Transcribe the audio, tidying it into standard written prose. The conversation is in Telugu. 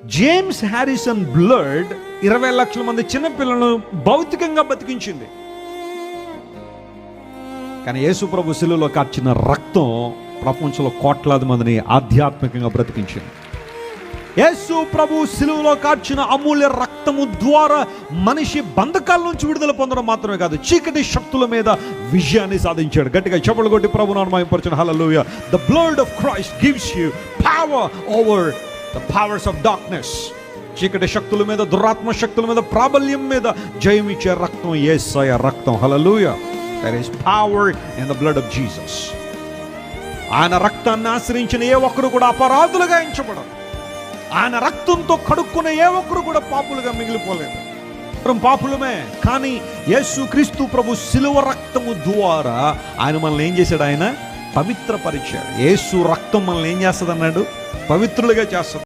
జేమ్స్ హ్యారిసన్ బ్లడ్ 20 లక్షల మంది చిన్నపిల్లలను భౌతికంగా బతికించింది. కానీ యేసు ప్రభు శిలువలో కార్చిన రక్తం ప్రపంచంలో కోట్లాది మందిని ఆధ్యాత్మికంగా బ్రతికించింది. యేసు ప్రభు శిలువలో కార్చిన అమూల్య రక్తము ద్వారా మనిషి బంధకాల నుంచి విడుదల పొందడం మాత్రమే కాదు, చీకటి శక్తుల మీద విజయాన్ని సాధించాడు. గట్టిగా చప్పట్లు కొట్టి ప్రభువును మహిమపరచండి. Hallelujah. The blood of Christ gives you power over the powers of darkness. చీకటి శక్తుల మీద, దురాత్మ శక్తుల మీద, ప్రాబల్యం మీద జయం ఇచ్చే రక్తం యేసయ్య రక్తం. హల్లెలూయా. There is power in the blood of Jesus. ఆయన రక్తాన్ని ఆశ్రయించిన ఏ ఒక్కరు కూడా అపరాధులుగా ఎంచబడరు. ఆయన రక్తంతో కడుక్కునే ఏ ఒక్కరు కూడా పాపులుగా మిగిలిపోలేదు. పాపులమే, కానీ యేసు క్రీస్తు ప్రభు శిలువ రక్తము ద్వారా ఆయన మనల్ని ఏం చేశాడు? ఆయన పవిత్రపరిచాడు. యేసు రక్తం మనల్ని ఏం చేస్తుంది అన్నాడు? పవిత్రులుగా చేస్తుంది.